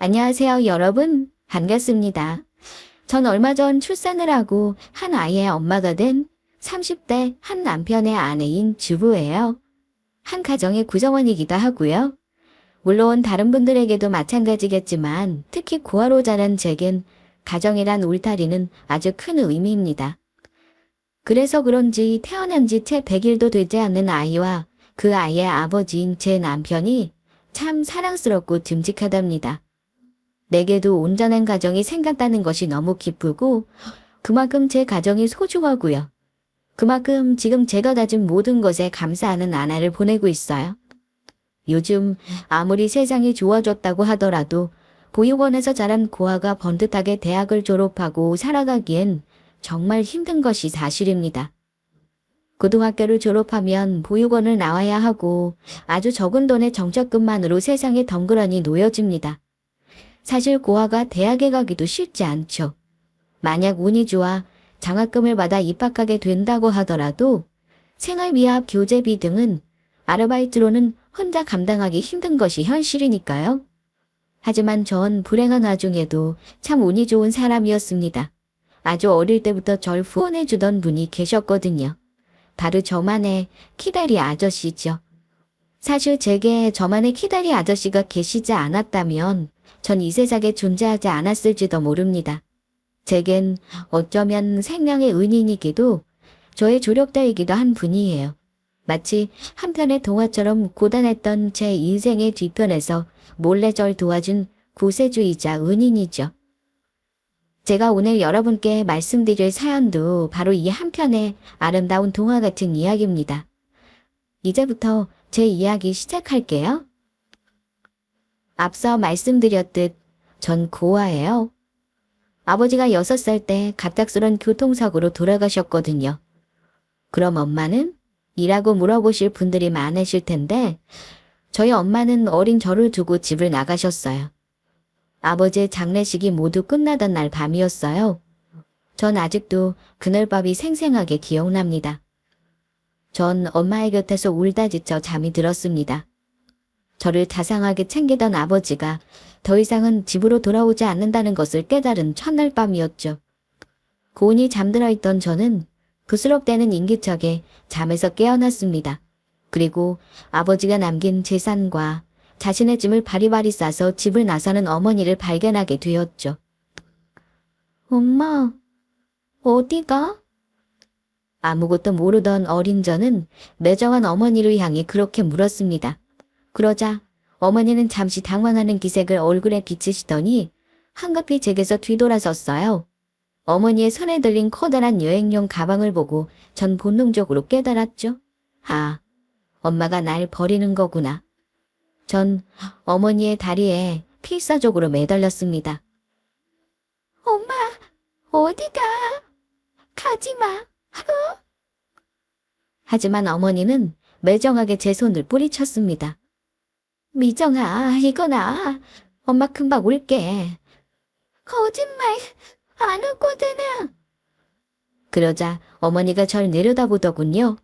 안녕하세요, 여러분. 반갑습니다. 전 얼마 전 출산을 하고 한 아이의 엄마가 된 30대 한 남편의 아내인 주부예요. 한 가정의 구성원이기도 하고요. 물론 다른 분들에게도 마찬가지겠지만 특히 고아로 자란 제겐 가정이란 울타리는 아주 큰 의미입니다. 그래서 그런지 태어난 지 채 100일도 되지 않는 아이와 그 아이의 아버지인 제 남편이 참 사랑스럽고 듬직하답니다. 내게도 온전한 가정이 생겼다는 것이 너무 기쁘고 그만큼 제 가정이 소중하고요. 그만큼 지금 제가 가진 모든 것에 감사하는 나날을 보내고 있어요. 요즘 아무리 세상이 좋아졌다고 하더라도 보육원에서 자란 고아가 번듯하게 대학을 졸업하고 살아가기엔 정말 힘든 것이 사실입니다. 고등학교를 졸업하면 보육원을 나와야 하고 아주 적은 돈의 정착금만으로 세상에 덩그러니 놓여집니다. 사실 고아가 대학에 가기도 쉽지 않죠. 만약 운이 좋아 장학금을 받아 입학하게 된다고 하더라도 생활비와 교재비 등은 아르바이트로는 혼자 감당하기 힘든 것이 현실이니까요. 하지만 전 불행한 와중에도 참 운이 좋은 사람이었습니다. 아주 어릴 때부터 절 후원해주던 분이 계셨거든요. 바로 저만의 키다리 아저씨죠. 사실 제게 저만의 키다리 아저씨가 계시지 않았다면 전 이 세상에 존재하지 않았을지도 모릅니다. 제겐 어쩌면 생명의 은인이기도 저의 조력자이기도 한 분이에요. 마치 한편의 동화처럼 고단했던 제 인생의 뒤편에서 몰래 절 도와준 구세주이자 은인이죠. 제가 오늘 여러분께 말씀드릴 사연도 바로 이 한편의 아름다운 동화 같은 이야기입니다. 이제부터 제 이야기 시작할게요. 앞서 말씀드렸듯 전 고아예요. 아버지가 6살 때 갑작스런 교통사고로 돌아가셨거든요. 그럼 엄마는? 이라고 물어보실 분들이 많으실 텐데 저희 엄마는 어린 저를 두고 집을 나가셨어요. 아버지의 장례식이 모두 끝나던 날 밤이었어요. 전 아직도 그날 밤이 생생하게 기억납니다. 전 엄마의 곁에서 울다 지쳐 잠이 들었습니다. 저를 자상하게 챙기던 아버지가 더 이상은 집으로 돌아오지 않는다는 것을 깨달은 첫날 밤이었죠. 고온히 잠들어 있던 저는 부스럭대는 인기척에 잠에서 깨어났습니다. 그리고 아버지가 남긴 재산과 자신의 짐을 바리바리 싸서 집을 나서는 어머니를 발견하게 되었죠. 엄마, 어디가? 아무것도 모르던 어린 저는 매정한 어머니를 향해 그렇게 물었습니다. 그러자 어머니는 잠시 당황하는 기색을 얼굴에 비치시더니 한급히 제게서 뒤돌아섰어요. 어머니의 손에 들린 커다란 여행용 가방을 보고 전 본능적으로 깨달았죠. 아, 엄마가 날 버리는 거구나. 전 어머니의 다리에 필사적으로 매달렸습니다. 엄마, 어디가? 가지마. 하지만 어머니는 매정하게 제 손을 뿌리쳤습니다. 미정아, 이거나. 엄마 금방 올게. 거짓말, 안 오거든. 그러자 어머니가 절 내려다보더군요.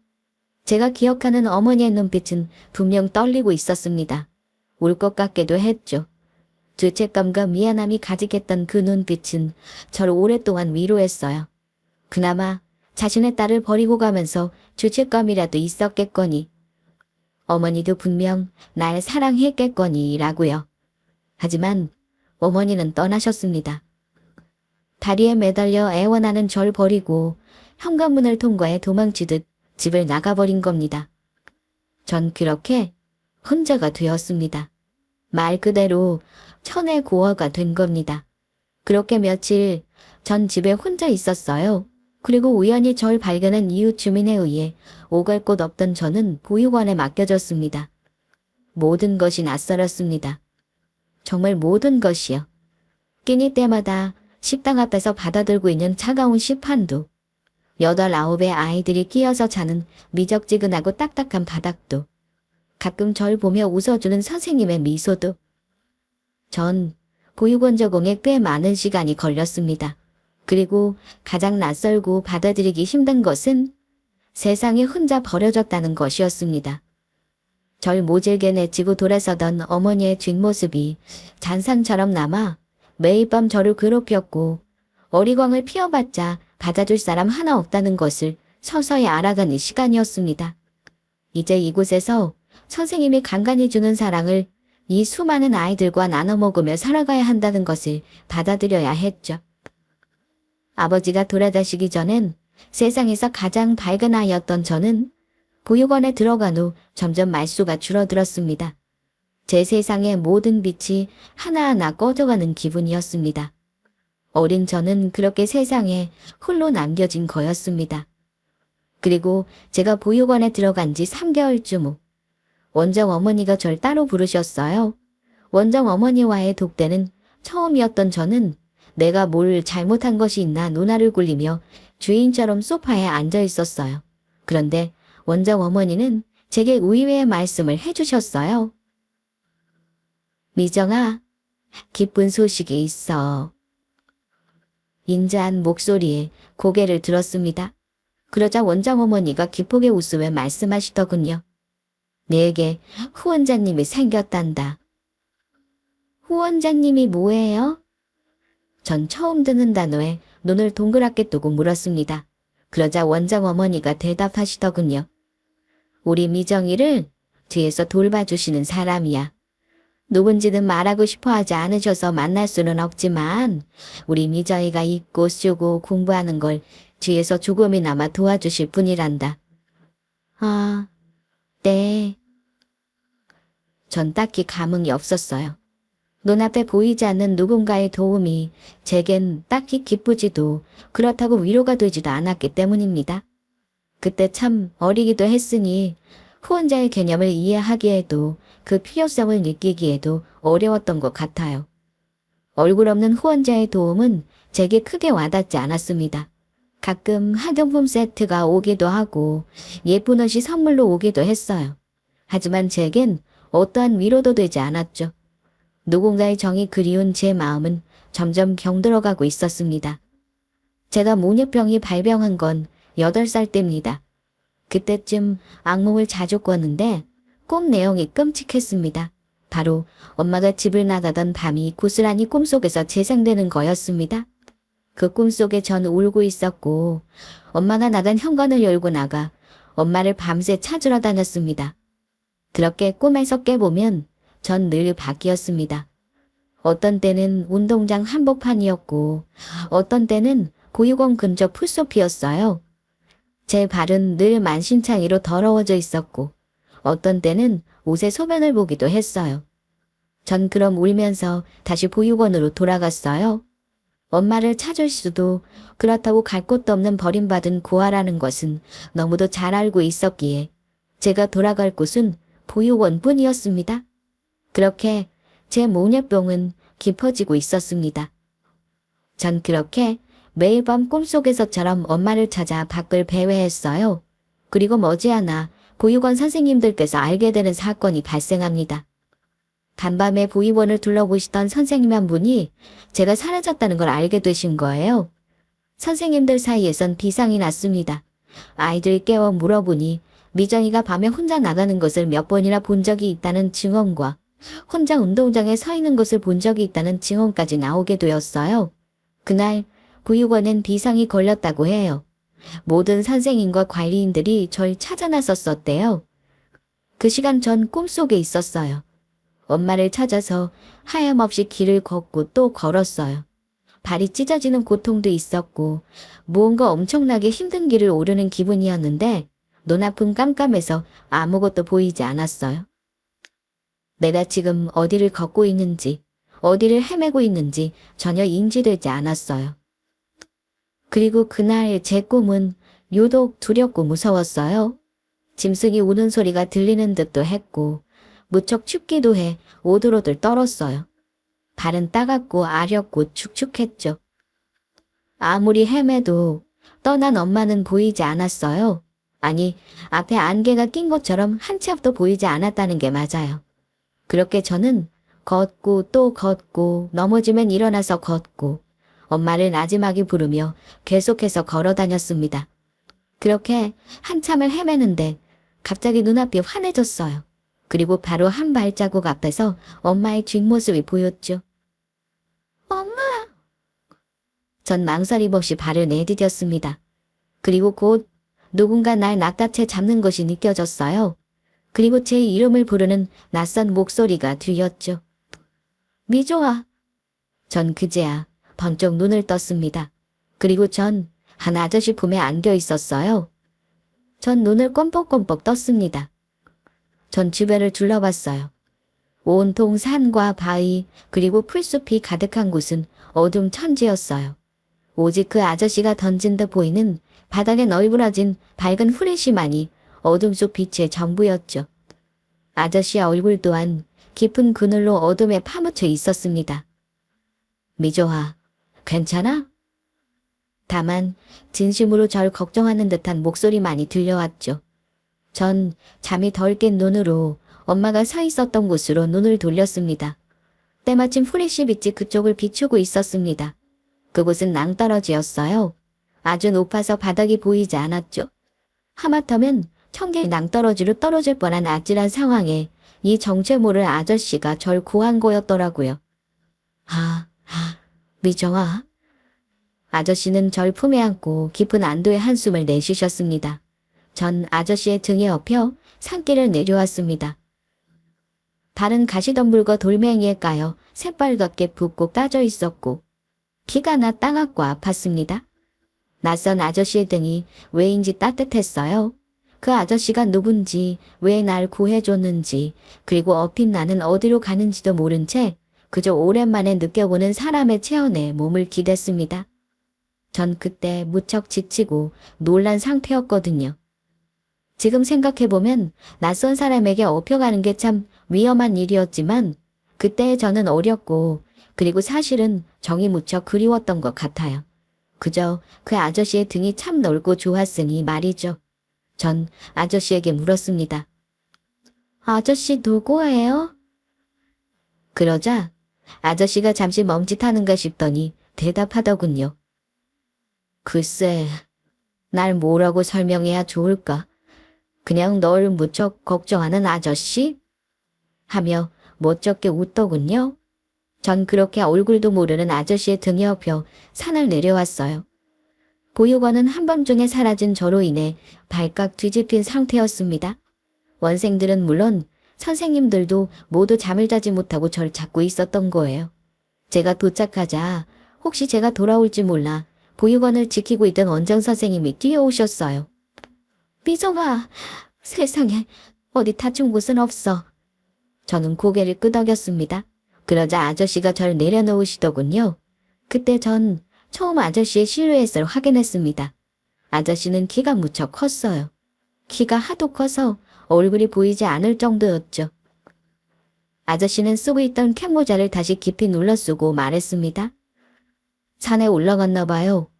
제가 기억하는 어머니의 눈빛은 분명 떨리고 있었습니다. 울 것 같기도 했죠. 죄책감과 미안함이 가득했던 그 눈빛은 저를 오랫동안 위로했어요. 그나마 자신의 딸을 버리고 가면서 죄책감이라도 있었겠거니. 어머니도 분명 날 사랑했겠거니라고요. 하지만 어머니는 떠나셨습니다. 다리에 매달려 애원하는 절 버리고 현관문을 통과해 도망치듯 집을 나가버린 겁니다. 전 그렇게 혼자가 되었습니다. 말 그대로 천의 고아가 된 겁니다. 그렇게 며칠 전 집에 혼자 있었어요. 그리고 우연히 절 발견한 이웃 주민에 의해 오갈 곳 없던 저는 보육원에 맡겨졌습니다. 모든 것이 낯설었습니다. 정말 모든 것이요. 끼니 때마다 식당 앞에서 받아들고 있는 차가운 시판도, 8, 9의 아이들이 끼어서 자는 미적지근하고 딱딱한 바닥도, 가끔 절 보며 웃어주는 선생님의 미소도. 전 보육원 적응에 꽤 많은 시간이 걸렸습니다. 그리고 가장 낯설고 받아들이기 힘든 것은 세상에 혼자 버려졌다는 것이었습니다. 절 모질게 내치고 돌아서던 어머니의 뒷모습이 잔상처럼 남아 매일 밤 저를 괴롭혔고 어리광을 피워봤자 받아줄 사람 하나 없다는 것을 서서히 알아가는 시간이었습니다. 이제 이곳에서 선생님이 간간히 주는 사랑을 이 수많은 아이들과 나눠 먹으며 살아가야 한다는 것을 받아들여야 했죠. 아버지가 돌아가시기 전엔 세상에서 가장 밝은 아이였던 저는 보육원에 들어간 후 점점 말수가 줄어들었습니다. 제 세상의 모든 빛이 하나하나 꺼져가는 기분이었습니다. 어린 저는 그렇게 세상에 홀로 남겨진 거였습니다. 그리고 제가 보육원에 들어간 지 3개월쯤 후 원정 어머니가 절 따로 부르셨어요. 원정 어머니와의 독대는 처음이었던 저는 내가 뭘 잘못한 것이 있나 눈알을 굴리며 주인처럼 소파에 앉아 있었어요. 그런데 원정 어머니는 제게 의외의 말씀을 해주셨어요. 미정아, 기쁜 소식이 있어. 인자한 목소리에 고개를 들었습니다. 그러자 원장 어머니가 기쁘게 웃으며 말씀하시더군요. 내게 후원자님이 생겼단다. 후원자님이 뭐예요? 전 처음 듣는 단어에 눈을 동그랗게 뜨고 물었습니다. 그러자 원장 어머니가 대답하시더군요. 우리 미정이를 뒤에서 돌봐주시는 사람이야. 누군지는 말하고 싶어 하지 않으셔서 만날 수는 없지만 우리 미정이가 읽고 쓰고 공부하는 걸 뒤에서 조금이나마 도와주실 분이란다. 아, 네. 전 딱히 감흥이 없었어요. 눈앞에 보이지 않는 누군가의 도움이 제겐 딱히 기쁘지도 그렇다고 위로가 되지도 않았기 때문입니다. 그때 참 어리기도 했으니 후원자의 개념을 이해하기에도 그 필요성을 느끼기에도 어려웠던 것 같아요. 얼굴 없는 후원자의 도움은 제게 크게 와닿지 않았습니다. 가끔 학용품 세트가 오기도 하고 예쁜 옷이 선물로 오기도 했어요. 하지만 제겐 어떠한 위로도 되지 않았죠. 누군가의 정이 그리운 제 마음은 점점 병들어가고 있었습니다. 제가 모녀병이 발병한 건 8살 때입니다. 그때쯤 악몽을 자주 꿨는데 꿈 내용이 끔찍했습니다. 바로 엄마가 집을 나가던 밤이 고스란히 꿈속에서 재생되는 거였습니다. 그 꿈속에 전 울고 있었고 엄마가 나간 현관을 열고 나가 엄마를 밤새 찾으러 다녔습니다. 그렇게 꿈에서 깨보면 전 늘 바뀌었습니다. 어떤 때는 운동장 한복판이었고 어떤 때는 보육원 근처 풀숲이었어요. 제 발은 늘 만신창이로 더러워져 있었고 어떤 때는 옷에 소변을 보기도 했어요. 전 그럼 울면서 다시 보육원으로 돌아갔어요. 엄마를 찾을 수도 그렇다고 갈 곳도 없는 버림받은 고아라는 것은 너무도 잘 알고 있었기에 제가 돌아갈 곳은 보육원 뿐이었습니다. 그렇게 제 모녀병은 깊어지고 있었습니다. 전 그렇게 매일 밤 꿈속에서처럼 엄마를 찾아 밖을 배회했어요. 그리고 머지않아 보육원 선생님들께서 알게 되는 사건이 발생합니다. 간밤에 보육원을 둘러보시던 선생님 한 분이 제가 사라졌다는 걸 알게 되신 거예요. 선생님들 사이에선 비상이 났습니다. 아이들 깨워 물어보니 미정이가 밤에 혼자 나가는 것을 몇 번이나 본 적이 있다는 증언과 혼자 운동장에 서 있는 것을 본 적이 있다는 증언까지 나오게 되었어요. 그날 보육원엔 비상이 걸렸다고 해요. 모든 선생님과 관리인들이 절 찾아 나섰었대요. 그 시간 전 꿈속에 있었어요. 엄마를 찾아서 하염없이 길을 걷고 또 걸었어요. 발이 찢어지는 고통도 있었고 무언가 엄청나게 힘든 길을 오르는 기분이었는데 눈앞은 깜깜해서 아무것도 보이지 않았어요. 내가 지금 어디를 걷고 있는지, 어디를 헤매고 있는지 전혀 인지되지 않았어요. 그리고 그날 제 꿈은 유독 두렵고 무서웠어요. 짐승이 우는 소리가 들리는 듯도 했고 무척 춥기도 해 오들오들 떨었어요. 발은 따갑고 아렸고 축축했죠. 아무리 헤매도 떠난 엄마는 보이지 않았어요. 아니, 앞에 안개가 낀 것처럼 한 치 앞도 보이지 않았다는 게 맞아요. 그렇게 저는 걷고 또 걷고 넘어지면 일어나서 걷고 엄마를 나지막이 부르며 계속해서 걸어 다녔습니다. 그렇게 한참을 헤매는데 갑자기 눈앞이 환해졌어요. 그리고 바로 한 발자국 앞에서 엄마의 뒷모습이 보였죠. 엄마! 전 망설임 없이 발을 내디뎠습니다. 그리고 곧 누군가 날 낚아채 잡는 것이 느껴졌어요. 그리고 제 이름을 부르는 낯선 목소리가 들렸죠. 미조아. 전 그제야 번쩍 눈을 떴습니다. 그리고 전 한 아저씨 품에 안겨 있었어요. 전 눈을 껌뻑껌뻑 떴습니다. 전 주변을 둘러봤어요. 온통 산과 바위 그리고 풀숲이 가득한 곳은 어둠 천지였어요. 오직 그 아저씨가 던진 듯 보이는 바닥에 널브러진 밝은 후레쉬만이 어둠 속 빛의 전부였죠. 아저씨의 얼굴 또한 깊은 그늘로 어둠에 파묻혀 있었습니다. 미조아, 괜찮아? 다만 진심으로 절 걱정하는 듯한 목소리만이 들려왔죠. 전 잠이 덜 깬 눈으로 엄마가 서 있었던 곳으로 눈을 돌렸습니다. 때마침 후레쉬 빛이 그쪽을 비추고 있었습니다. 그곳은 낭떠러지였어요. 아주 높아서 바닥이 보이지 않았죠. 하마터면 1000개의 낭떠러지로 떨어질 뻔한 아찔한 상황에 이 정체 모를 아저씨가 절 구한 거였더라고요. 미정아. 아저씨는 절 품에 안고 깊은 안도의 한숨을 내쉬셨습니다. 전 아저씨의 등에 엎여 산길을 내려왔습니다. 발은 가시덤불과 돌멩이에 까여 새빨갛게 붓고 까져 있었고 기가 나 따갑고 아팠습니다. 낯선 아저씨의 등이 왜인지 따뜻했어요. 그 아저씨가 누군지, 왜 날 구해줬는지, 그리고 엎인 나는 어디로 가는지도 모른 채 그저 오랜만에 느껴보는 사람의 체온에 몸을 기댔습니다. 전 그때 무척 지치고 놀란 상태였거든요. 지금 생각해보면 낯선 사람에게 업혀가는 게 참 위험한 일이었지만 그때의 저는 어렸고 그리고 사실은 정이 무척 그리웠던 것 같아요. 그저 그 아저씨의 등이 참 넓고 좋았으니 말이죠. 전 아저씨에게 물었습니다. 아저씨 누구예요? 그러자 아저씨가 잠시 멈칫하는가 싶더니 대답하더군요. 글쎄, 날 뭐라고 설명해야 좋을까? 그냥 널 무척 걱정하는 아저씨? 하며 멋쩍게 웃더군요. 전 그렇게 얼굴도 모르는 아저씨의 등에 업혀 산을 내려왔어요. 보육원은 한밤중에 사라진 저로 인해 발칵 뒤집힌 상태였습니다. 원생들은 물론 선생님들도 모두 잠을 자지 못하고 저를 찾고 있었던 거예요. 제가 도착하자 혹시 제가 돌아올지 몰라 보육원을 지키고 있던 원장 선생님이 뛰어오셨어요. 미정아, 세상에 어디 다친 곳은 없어. 저는 고개를 끄덕였습니다. 그러자 아저씨가 절 내려놓으시더군요. 그때 전 처음 아저씨의 실루엣을 확인했습니다. 아저씨는 키가 무척 컸어요. 키가 하도 커서 얼굴이 보이지 않을 정도였죠. 아저씨는 쓰고 있던 캡모자를 다시 깊이 눌러 쓰고 말했습니다. 산에 올라갔나 봐요.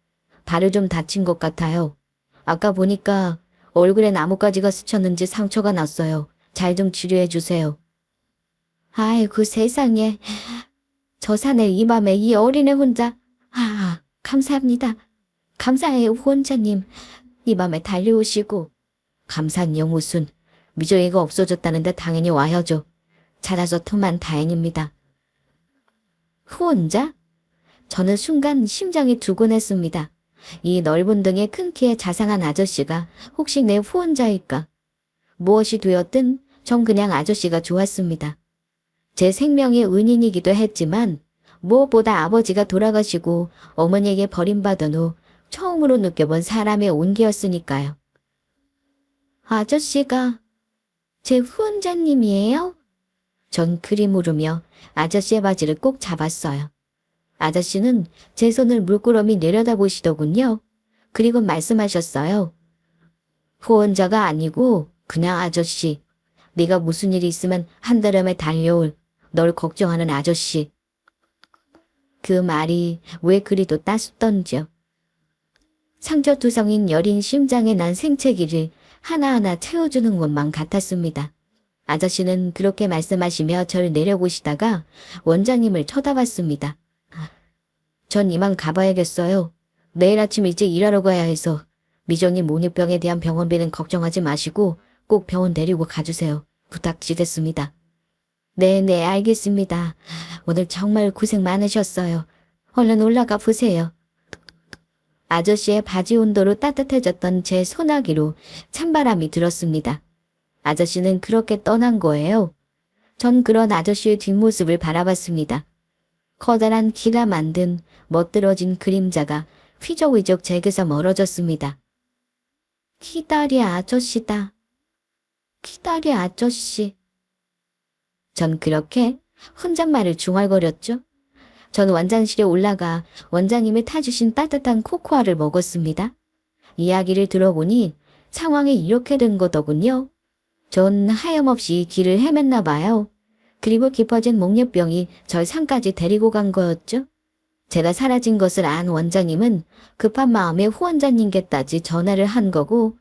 발을 좀 다친 것 같아요. 아까 보니까 얼굴에 나뭇가지가 스쳤는지 상처가 났어요. 잘 좀 치료해 주세요. 아이고 세상에. 저 산에 이 밤에 이 어린애 혼자. 감사합니다. 감사해요 후원자님. 이 밤에 달려오시고. 감사한요 무슨. 미조이가 없어졌다는데 당연히 와야죠. 찾아서 통만 다행입니다. 후원자? 저는 순간 심장이 두근했습니다. 이 넓은 등에 큰 키에 자상한 아저씨가 혹시 내 후원자일까? 무엇이 되었든 전 그냥 아저씨가 좋았습니다. 제 생명의 은인이기도 했지만 무엇보다 아버지가 돌아가시고 어머니에게 버림받은 후 처음으로 느껴본 사람의 온기였으니까요. 아저씨가 제 후원자님이에요? 전 그리 물으며 아저씨의 바지를 꼭 잡았어요. 아저씨는 제 손을 물끄러미 내려다보시더군요. 그리고 말씀하셨어요. 후원자가 아니고 그냥 아저씨. 네가 무슨 일이 있으면 한달음에 달려올 널 걱정하는 아저씨. 그 말이 왜 그리도 따숩던지요. 상처투성인 여린 심장에 난 생채기를 하나하나 채워주는 것만 같았습니다. 아저씨는 그렇게 말씀하시며 저를 내려보시다가 원장님을 쳐다봤습니다. 전 이만 가봐야겠어요. 내일 아침 일찍 일하러 가야 해서. 미정이 모니병에 대한 병원비는 걱정하지 마시고 꼭 병원 데리고 가주세요. 부탁드리겠습니다. 네네, 알겠습니다. 오늘 정말 고생 많으셨어요. 얼른 올라가 보세요. 아저씨의 바지 온도로 따뜻해졌던 제 소나기로 찬바람이 들었습니다. 아저씨는 그렇게 떠난 거예요. 전 그런 아저씨의 뒷모습을 바라봤습니다. 커다란 키가 만든 멋들어진 그림자가 휘적휘적 제게서 멀어졌습니다. 키다리 아저씨다. 키다리 아저씨. 전 그렇게 혼잣말을 중얼거렸죠. 전 원장실에 올라가 원장님이 타주신 따뜻한 코코아를 먹었습니다. 이야기를 들어보니 상황이 이렇게 된 거더군요. 전 하염없이 길을 헤맸나 봐요. 그리고 깊어진 목련병이 절 산까지 데리고 간 거였죠. 제가 사라진 것을 안 원장님은 급한 마음에 후원자님께까지 전화를 한 거고,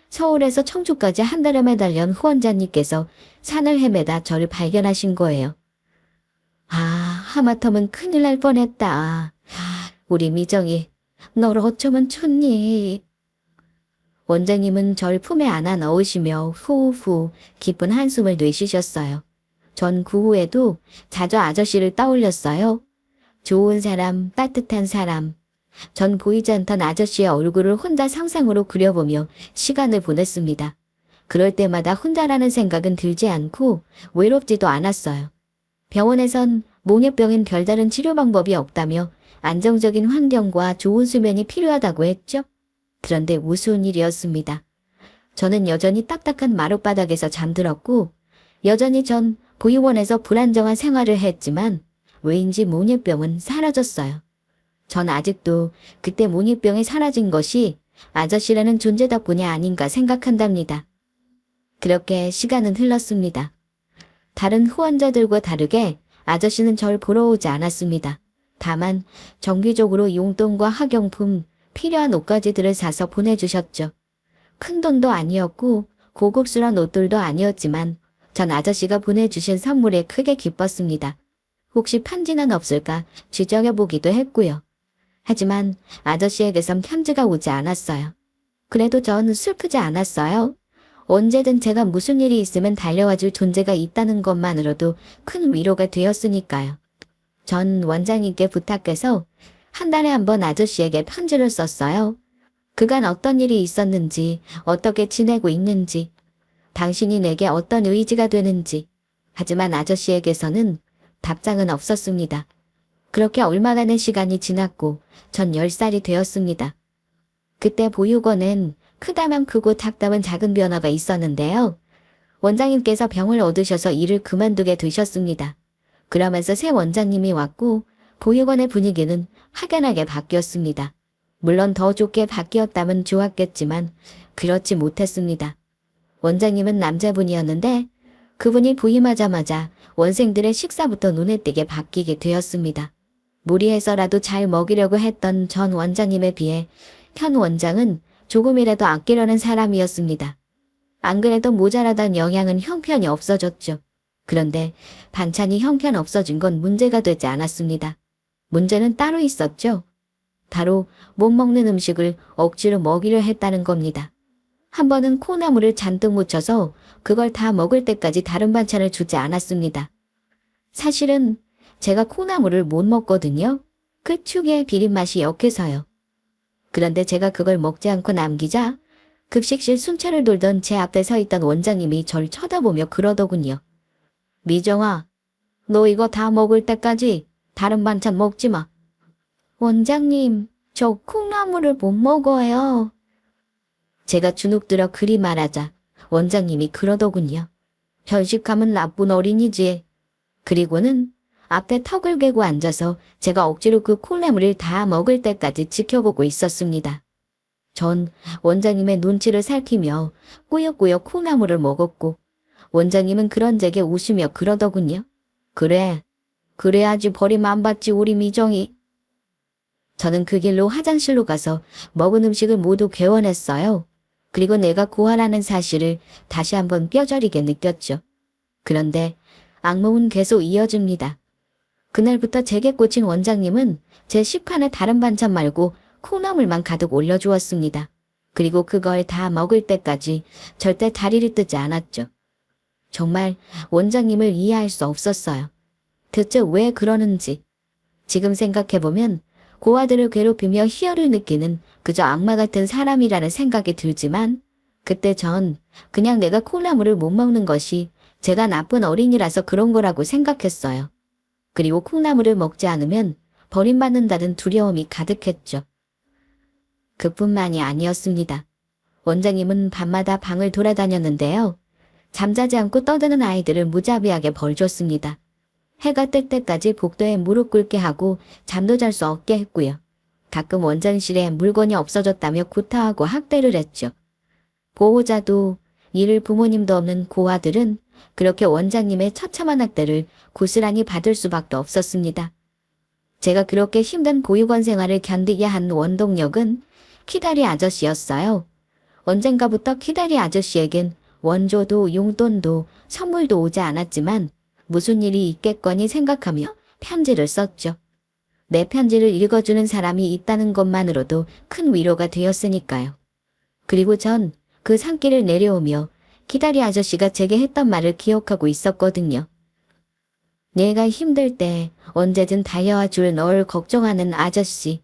서울에서 청주까지 한 달에 매달린 후원자님께서 산을 헤매다 저를 발견하신 거예요. 아, 하마터면 큰일 날 뻔했다. 우리 미정이, 널 어쩌면 좋니? 원장님은 절 품에 안아 넣으시며 후후 깊은 한숨을 내쉬셨어요. 전 그 후에도 자주 아저씨를 떠올렸어요. 좋은 사람, 따뜻한 사람. 전 보이지 않던 아저씨의 얼굴을 혼자 상상으로 그려보며 시간을 보냈습니다. 그럴 때마다 혼자라는 생각은 들지 않고 외롭지도 않았어요. 병원에선 몽유병엔 별다른 치료 방법이 없다며 안정적인 환경과 좋은 수면이 필요하다고 했죠. 그런데 우스운 일이었습니다. 저는 여전히 딱딱한 마룻바닥에서 잠들었고, 여전히 전 보육원에서 불안정한 생활을 했지만 왜인지 몽유병은 사라졌어요. 전 아직도 그때 몽유병이 사라진 것이 아저씨라는 존재 덕분이 아닌가 생각한답니다. 그렇게 시간은 흘렀습니다. 다른 후원자들과 다르게 아저씨는 절 보러 오지 않았습니다. 다만 정기적으로 용돈과 학용품, 필요한 옷가지들을 사서 보내주셨죠. 큰 돈도 아니었고 고급스러운 옷들도 아니었지만 전 아저씨가 보내주신 선물에 크게 기뻤습니다. 혹시 편지는 없을까 뒤적여보기도 했고요. 하지만 아저씨에게선 편지가 오지 않았어요. 그래도 전 슬프지 않았어요. 언제든 제가 무슨 일이 있으면 달려와줄 존재가 있다는 것만으로도 큰 위로가 되었으니까요. 전 원장님께 부탁해서 한 달에 한 번 아저씨에게 편지를 썼어요. 그간 어떤 일이 있었는지, 어떻게 지내고 있는지, 당신이 내게 어떤 의지가 되는지. 하지만 아저씨에게서는 답장은 없었습니다. 그렇게 얼마간의 시간이 지났고 전 10살이 되었습니다. 그때 보육원엔 크다면 크고 작다면 작은 변화가 있었는데요. 원장님께서 병을 얻으셔서 일을 그만두게 되셨습니다. 그러면서 새 원장님이 왔고 보육원의 분위기는 확연하게 바뀌었습니다. 물론 더 좋게 바뀌었다면 좋았겠지만 그렇지 못했습니다. 원장님은 남자분이었는데 그분이 부임하자마자 원생들의 식사부터 눈에 띄게 바뀌게 되었습니다. 무리해서라도 잘 먹이려고 했던 전 원장님에 비해 현 원장은 조금이라도 아끼려는 사람이었습니다. 안 그래도 모자라던 영양은 형편이 없어졌죠. 그런데 반찬이 형편 없어진 건 문제가 되지 않았습니다. 문제는 따로 있었죠. 바로 못 먹는 음식을 억지로 먹이려 했다는 겁니다. 한 번은 콩나물을 잔뜩 묻혀서 그걸 다 먹을 때까지 다른 반찬을 주지 않았습니다. 사실은 제가 콩나물을 못 먹거든요. 그 특유의 비린맛이 역해서요. 그런데 제가 그걸 먹지 않고 남기자 급식실 순찰을 돌던 제 앞에 서 있던 원장님이 절 쳐다보며 그러더군요. 미정아, 너 이거 다 먹을 때까지 다른 반찬 먹지 마. 원장님, 저 콩나물을 못 먹어요. 제가 주눅들어 그리 말하자 원장님이 그러더군요. 편식하면 나쁜 어린이지. 그리고는 앞에 턱을 괴고 앉아서 제가 억지로 그 콩나물을 다 먹을 때까지 지켜보고 있었습니다. 전 원장님의 눈치를 살피며 꾸역꾸역 콩나물을 먹었고 원장님은 그런 제게 웃으며 그러더군요. 그래, 그래야지 버림 안 받지 우리 미정이. 저는 그 길로 화장실로 가서 먹은 음식을 모두 개원했어요. 그리고 내가 고아라는 사실을 다시 한번 뼈저리게 느꼈죠. 그런데 악몽은 계속 이어집니다. 그날부터 제게 꽂힌 원장님은 제 식판에 다른 반찬 말고 콩나물만 가득 올려주었습니다. 그리고 그걸 다 먹을 때까지 절대 다리를 뜨지 않았죠. 정말 원장님을 이해할 수 없었어요. 대체 왜 그러는지. 지금 생각해보면 고아들을 괴롭히며 희열을 느끼는 그저 악마 같은 사람이라는 생각이 들지만 그때 전 그냥 내가 콩나물을 못 먹는 것이 제가 나쁜 어린이라서 그런 거라고 생각했어요. 그리고 콩나물을 먹지 않으면 버림받는다는 두려움이 가득했죠. 그뿐만이 아니었습니다. 원장님은 밤마다 방을 돌아다녔는데요. 잠자지 않고 떠드는 아이들을 무자비하게 벌줬습니다. 해가 뜰 때까지 복도에 무릎 꿇게 하고 잠도 잘 수 없게 했고요. 가끔 원장실에 물건이 없어졌다며 구타하고 학대를 했죠. 보호자도 이를 부모님도 없는 고아들은 그렇게 원장님의 처참한 학대를 고스란히 받을 수밖에 없었습니다. 제가 그렇게 힘든 보육원 생활을 견디게 한 원동력은 키다리 아저씨였어요. 언젠가부터 키다리 아저씨에겐 원조도 용돈도 선물도 오지 않았지만 무슨 일이 있겠거니 생각하며 편지를 썼죠. 내 편지를 읽어주는 사람이 있다는 것만으로도 큰 위로가 되었으니까요. 그리고 전 그 산길을 내려오며 키다리 아저씨가 제게 했던 말을 기억하고 있었거든요. 내가 힘들 때 언제든 달려와 줄 널 걱정하는 아저씨.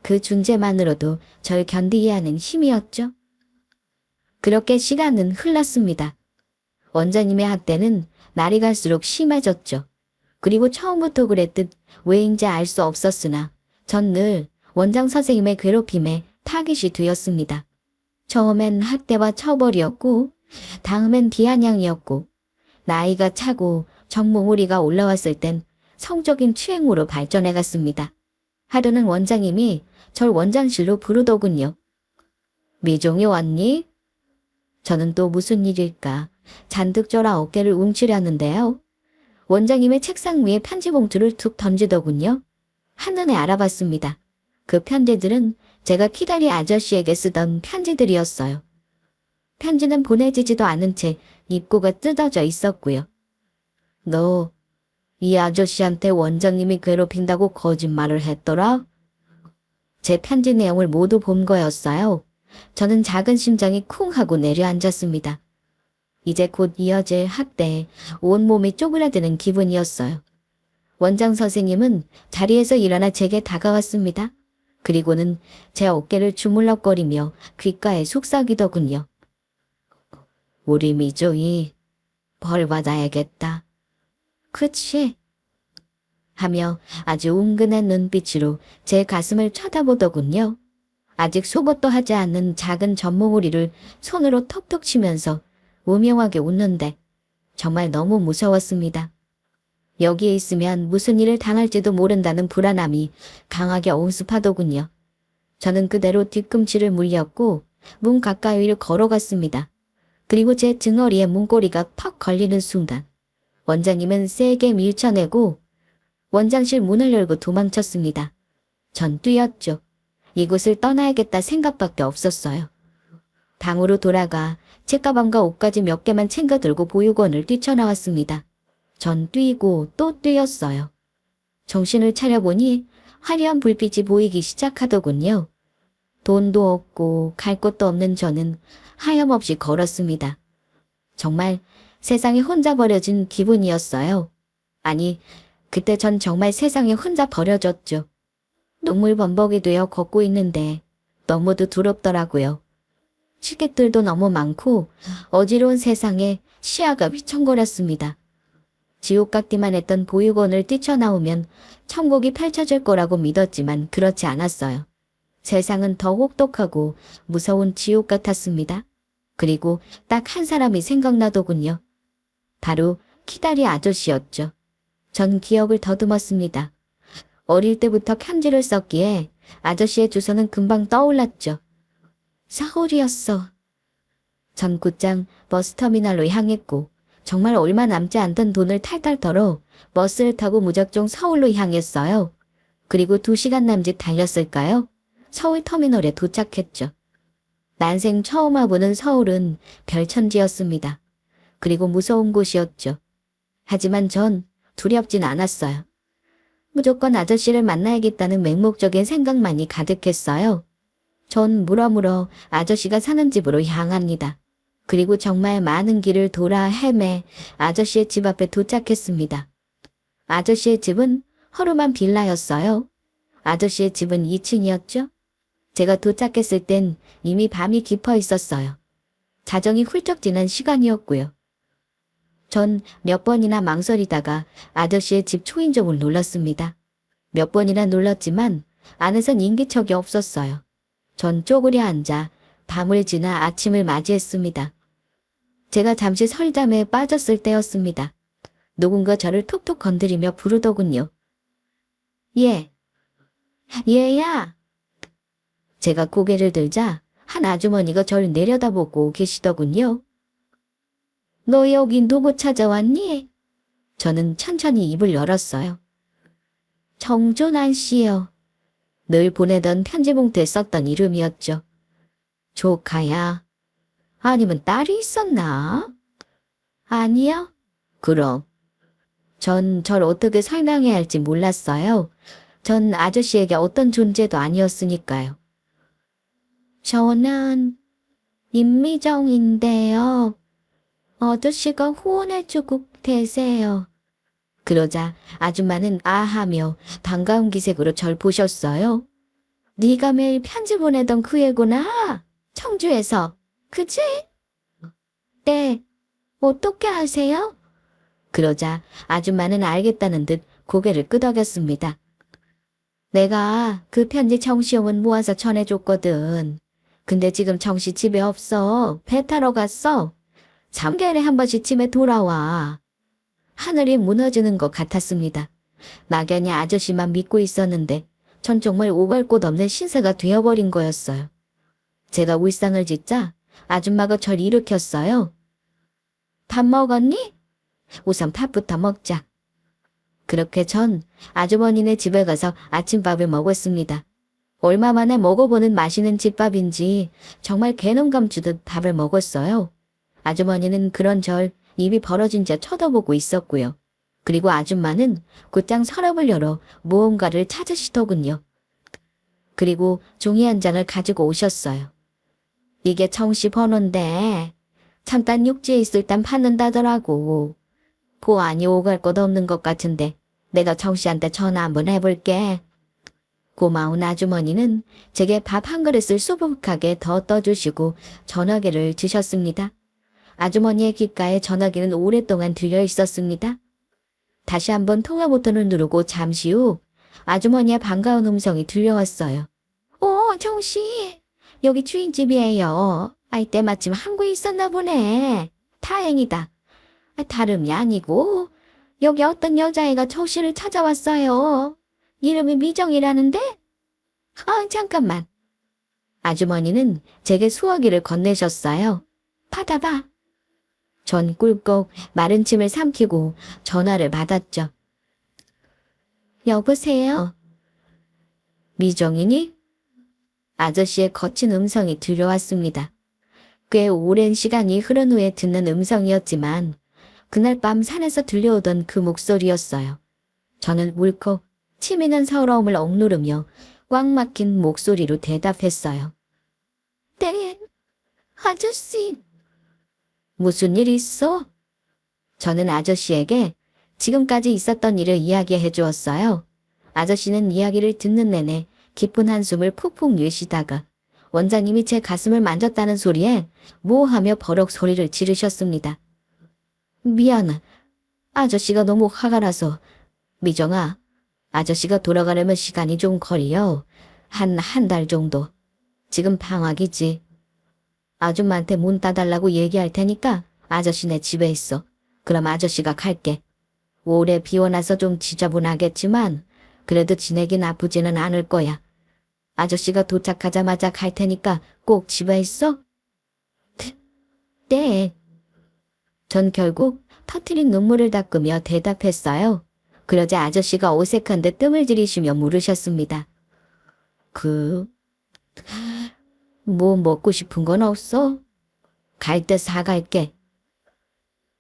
그 존재만으로도 절 견디게 하는 힘이었죠. 그렇게 시간은 흘렀습니다. 원장님의 학대는 날이 갈수록 심해졌죠. 그리고 처음부터 그랬듯 왜인지 알 수 없었으나 전 늘 원장 선생님의 괴롭힘에 타깃이 되었습니다. 처음엔 학대와 처벌이었고 다음엔 비아냥이었고 나이가 차고 정몽우리가 올라왔을 땐 성적인 추행으로 발전해 갔습니다. 하루는 원장님이 절 원장실로 부르더군요. 미종이 왔니? 저는 또 무슨 일일까 잔뜩 쫄아 어깨를 움츠렸는데요. 원장님의 책상 위에 편지 봉투를 툭 던지더군요. 한눈에 알아봤습니다. 그 편지들은 제가 키다리 아저씨에게 쓰던 편지들이었어요. 편지는 보내지지도 않은 채 입구가 뜯어져 있었고요. 너 이 아저씨한테 원장님이 괴롭힌다고 거짓말을 했더라? 제 편지 내용을 모두 본 거였어요. 저는 작은 심장이 쿵 하고 내려앉았습니다. 이제 곧 이어질 학대에 온몸이 쪼그라드는 기분이었어요. 원장 선생님은 자리에서 일어나 제게 다가왔습니다. 그리고는 제 어깨를 주물럭거리며 귓가에 속삭이더군요. 우리 미조이 벌 받아야겠다. 그치? 하며 아주 은근한 눈빛으로 제 가슴을 쳐다보더군요. 아직 속옷도 하지 않는 작은 전몽우리를 손으로 톡톡 치면서 오명하게 웃는데 정말 너무 무서웠습니다. 여기에 있으면 무슨 일을 당할지도 모른다는 불안함이 강하게 엄습하더군요. 저는 그대로 뒤꿈치를 물렸고 문 가까이를 걸어갔습니다. 그리고 제 등허리에 문고리가 퍽 걸리는 순간 원장님은 세게 밀쳐내고 원장실 문을 열고 도망쳤습니다. 전 뛰었죠. 이곳을 떠나야겠다 생각밖에 없었어요. 방으로 돌아가 책가방과 옷까지 몇 개만 챙겨 들고 보육원을 뛰쳐나왔습니다. 전 뛰고 또 뛰었어요. 정신을 차려보니 화려한 불빛이 보이기 시작하더군요. 돈도 없고 갈 곳도 없는 저는 하염없이 걸었습니다. 정말 세상에 혼자 버려진 기분이었어요. 아니, 그때 전 정말 세상에 혼자 버려졌죠. 눈물 범벅이 되어 걷고 있는데 너무도 두렵더라고요. 시객들도 너무 많고 어지러운 세상에 시야가 휘청거렸습니다. 지옥 같기만 했던 보육원을 뛰쳐나오면 천국이 펼쳐질 거라고 믿었지만 그렇지 않았어요. 세상은 더 혹독하고 무서운 지옥 같았습니다. 그리고 딱 한 사람이 생각나더군요. 바로 키다리 아저씨였죠. 전 기억을 더듬었습니다. 어릴 때부터 편지를 썼기에 아저씨의 주소는 금방 떠올랐죠. 서울이었어. 전 곧장 버스터미널로 향했고 정말 얼마 남지 않던 돈을 탈탈 털어 버스를 타고 무작정 서울로 향했어요. 그리고 2시간 남짓 달렸을까요? 서울 터미널에 도착했죠. 난생 처음 와보는 서울은 별천지였습니다. 그리고 무서운 곳이었죠. 하지만 전 두렵진 않았어요. 무조건 아저씨를 만나야겠다는 맹목적인 생각만이 가득했어요. 전 물어물어 아저씨가 사는 집으로 향합니다. 그리고 정말 많은 길을 돌아 헤매 아저씨의 집 앞에 도착했습니다. 아저씨의 집은 허름한 빌라였어요. 아저씨의 집은 2층이었죠? 제가 도착했을 땐 이미 밤이 깊어 있었어요. 자정이 훌쩍 지난 시간이었고요. 전 몇 번이나 망설이다가 아저씨의 집 초인종을 눌렀습니다. 몇 번이나 눌렀지만 안에선 인기척이 없었어요. 전 쪼그려 앉아 밤을 지나 아침을 맞이했습니다. 제가 잠시 설잠에 빠졌을 때였습니다. 누군가 저를 톡톡 건드리며 부르더군요. 얘, 얘야. 제가 고개를 들자 한 아주머니가 저를 내려다보고 계시더군요. 너 여기 누구 찾아왔니? 저는 천천히 입을 열었어요. 정준환 씨요. 늘 보내던 편지 봉투에 썼던 이름이었죠. 조카야. 아니면 딸이 있었나? 아니요. 그럼. 전 절 어떻게 설명해야 할지 몰랐어요. 전 아저씨에게 어떤 존재도 아니었으니까요. 저는 임미정인데요. 아저씨가 후원해주고 계세요. 그러자 아줌마는 아하며 반가운 기색으로 절 보셨어요. 네가 매일 편지 보내던 그 애구나. 청주에서. 그지? 네. 어떻게 아세요? 그러자 아줌마는 알겠다는 듯 고개를 끄덕였습니다. 내가 그 편지 정시용은 모아서 전해줬거든. 근데 지금 정시 집에 없어. 배 타러 갔어. 3개월에 한 번씩 집에 돌아와. 하늘이 무너지는 것 같았습니다. 막연히 아저씨만 믿고 있었는데 전 정말 오갈 곳 없는 신세가 되어버린 거였어요. 제가 울상을 짓자 아줌마가 절 일으켰어요. 밥 먹었니? 우선 밥부터 먹자. 그렇게 전 아주머니네 집에 가서 아침밥을 먹었습니다. 얼마 만에 먹어보는 맛있는 집밥인지 정말 개놈감 주듯 밥을 먹었어요. 아주머니는 그런 절 입이 벌어진 채 쳐다보고 있었고요. 그리고 아줌마는 곧장 서랍을 열어 무언가를 찾으시더군요. 그리고 종이 한 장을 가지고 오셨어요. 이게 청씨 번호인데 잠깐 육지에 있을 땐 받는다더라고. 고안이 오갈 곳 없는 것 같은데 내가 정씨한테 전화 한번 해볼게. 고마운 아주머니는 제게 밥 한 그릇을 수북하게 더 떠주시고 전화기를 주셨습니다. 아주머니의 귓가에 전화기는 오랫동안 들려 있었습니다. 다시 한번 통화 버튼을 누르고 잠시 후 아주머니의 반가운 음성이 들려왔어요. 정씨. 여기 주인집이에요. 때마침 한국에 있었나 보네. 다행이다. 다름이 아니고 여기 어떤 여자애가 정씨를 찾아왔어요. 이름이 미정이라는데? 잠깐만. 아주머니는 제게 수화기를 건네셨어요. 받아봐. 전 꿀꺽 마른 침을 삼키고 전화를 받았죠. 여보세요? 미정이니? 아저씨의 거친 음성이 들려왔습니다. 꽤 오랜 시간이 흐른 후에 듣는 음성이었지만 그날 밤 산에서 들려오던 그 목소리였어요. 저는 울컥 치미는 서러움을 억누르며 꽉 막힌 목소리로 대답했어요. 네, 아저씨. 무슨 일 있어? 저는 아저씨에게 지금까지 있었던 일을 이야기해 주었어요. 아저씨는 이야기를 듣는 내내 깊은 한숨을 푹푹 내쉬다가 원장님이 제 가슴을 만졌다는 소리에 모하며 버럭 소리를 지르셨습니다. 미안해. 아저씨가 너무 화가 나서. 미정아, 아저씨가 돌아가려면 시간이 좀 걸려. 한 달 정도. 지금 방학이지. 아줌마한테 문 닫아달라고 얘기할 테니까 아저씨네 집에 있어. 그럼 아저씨가 갈게. 올해 비 오나서 좀 지저분하겠지만 그래도 지내기 나쁘지는 않을 거야. 아저씨가 도착하자마자 갈 테니까 꼭 집에 있어? 네. 전 결국 터트린 눈물을 닦으며 대답했어요. 그러자 아저씨가 어색한데 뜸을 들이쉬며 물으셨습니다. 뭐 먹고 싶은 건 없어? 갈 때 사갈게.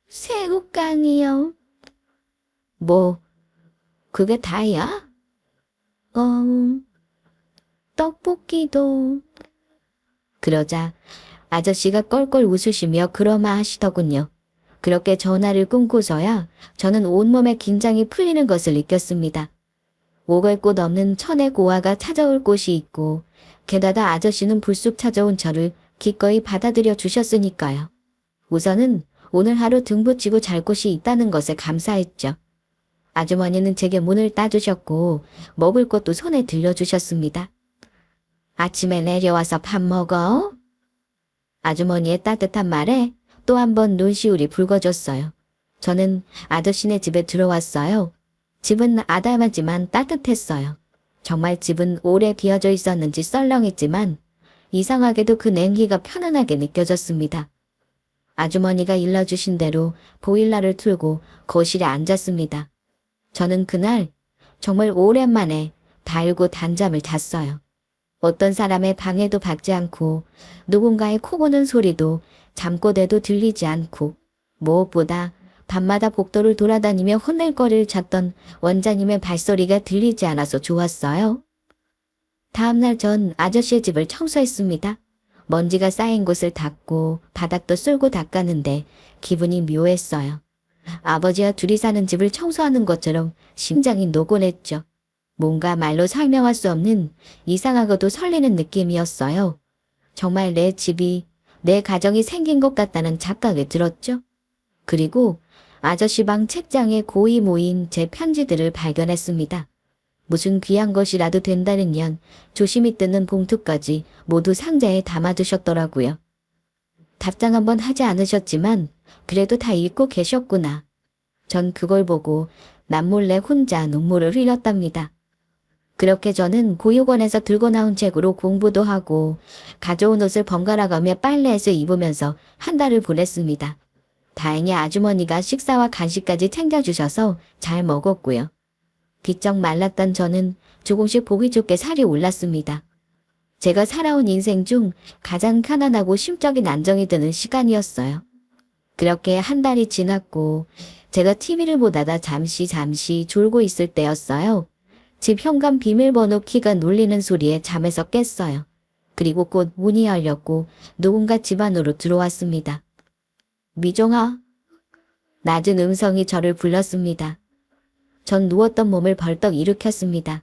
새우깡이요. 뭐, 그게 다야? 떡볶이도. 그러자 아저씨가 껄껄 웃으시며 그러마 하시더군요. 그렇게 전화를 끊고서야 저는 온몸에 긴장이 풀리는 것을 느꼈습니다. 오갈 곳 없는 천의 고아가 찾아올 곳이 있고 게다가 아저씨는 불쑥 찾아온 저를 기꺼이 받아들여 주셨으니까요. 우선은 오늘 하루 등 붙이고 잘 곳이 있다는 것에 감사했죠. 아주머니는 제게 문을 따주셨고 먹을 것도 손에 들려주셨습니다. 아침에 내려와서 밥 먹어? 아주머니의 따뜻한 말에 또 한 번 눈시울이 붉어졌어요. 저는 아저씨네 집에 들어왔어요. 집은 아담하지만 따뜻했어요. 정말 집은 오래 비어져 있었는지 썰렁했지만 이상하게도 그 냉기가 편안하게 느껴졌습니다. 아주머니가 일러주신 대로 보일러를 틀고 거실에 앉았습니다. 저는 그날 정말 오랜만에 달고 단잠을 잤어요. 어떤 사람의 방해도 받지 않고 누군가의 코 고는 소리도 잠꼬대도 들리지 않고 무엇보다 밤마다 복도를 돌아다니며 혼낼거리를 찾던 원자님의 발소리가 들리지 않아서 좋았어요. 다음날 전 아저씨의 집을 청소했습니다. 먼지가 쌓인 곳을 닦고 바닥도 쓸고 닦았는데 기분이 묘했어요. 아버지와 둘이 사는 집을 청소하는 것처럼 심장이 노곤했죠. 뭔가 말로 설명할 수 없는 이상하고도 설레는 느낌이었어요. 정말 내 집이, 내 가정이 생긴 것 같다는 착각이 들었죠. 그리고 아저씨 방 책장에 고이 모인 제 편지들을 발견했습니다. 무슨 귀한 것이라도 된다는연 조심히 뜯는 봉투까지 모두 상자에 담아두셨더라고요. 답장 한번 하지 않으셨지만 그래도 다 읽고 계셨구나. 전 그걸 보고 남몰래 혼자 눈물을 흘렸답니다. 그렇게 저는 보육원에서 들고 나온 책으로 공부도 하고 가져온 옷을 번갈아가며 빨래해서 입으면서 한 달을 보냈습니다. 다행히 아주머니가 식사와 간식까지 챙겨주셔서 잘 먹었고요. 비쩍 말랐던 저는 조금씩 보기 좋게 살이 올랐습니다. 제가 살아온 인생 중 가장 편안하고 심적인 안정이 드는 시간이었어요. 그렇게 한 달이 지났고 제가 TV를 보다가 잠시 졸고 있을 때였어요. 집 현관 비밀번호 키가 눌리는 소리에 잠에서 깼어요. 그리고 곧 문이 열렸고 누군가 집 안으로 들어왔습니다. 미종아. 낮은 음성이 저를 불렀습니다. 전 누웠던 몸을 벌떡 일으켰습니다.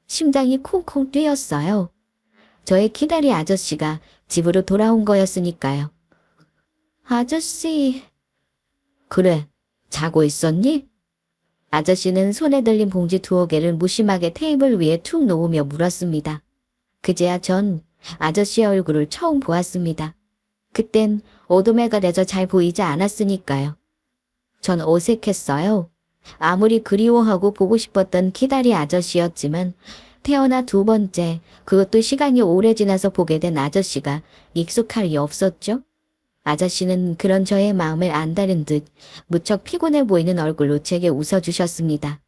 심장이 콩콩 뛰었어요. 저의 기다리 아저씨가 집으로 돌아온 거였으니까요. 아저씨. 그래, 자고 있었니? 아저씨는 손에 들린 봉지 2개를 무심하게 테이블 위에 툭 놓으며 물었습니다. 그제야 전 아저씨의 얼굴을 처음 보았습니다. 그땐 어둠에 가려져 잘 보이지 않았으니까요. 전 어색했어요. 아무리 그리워하고 보고 싶었던 기다리 아저씨였지만 태어나 2번째, 그것도 시간이 오래 지나서 보게 된 아저씨가 익숙할 리 없었죠. 아저씨는 그런 저의 마음을 안다는 듯 무척 피곤해 보이는 얼굴로 제게 웃어주셨습니다.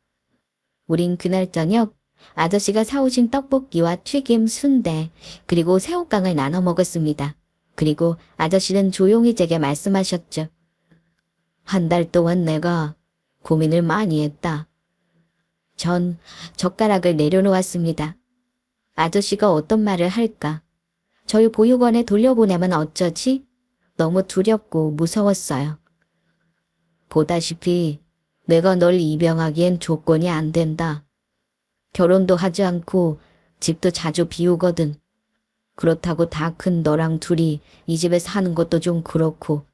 우린 그날 저녁 아저씨가 사오신 떡볶이와 튀김, 순대, 그리고 새우깡을 나눠 먹었습니다. 그리고 아저씨는 조용히 제게 말씀하셨죠. 한 달 동안 내가 고민을 많이 했다. 전 젓가락을 내려놓았습니다. 아저씨가 어떤 말을 할까? 저희 보육원에 돌려보내면 어쩌지? 너무 두렵고 무서웠어요. 보다시피 내가 널 입양하기엔 조건이 안 된다. 결혼도 하지 않고 집도 자주 비우거든. 그렇다고 다 큰 너랑 둘이 이 집에 사는 것도 좀 그렇고.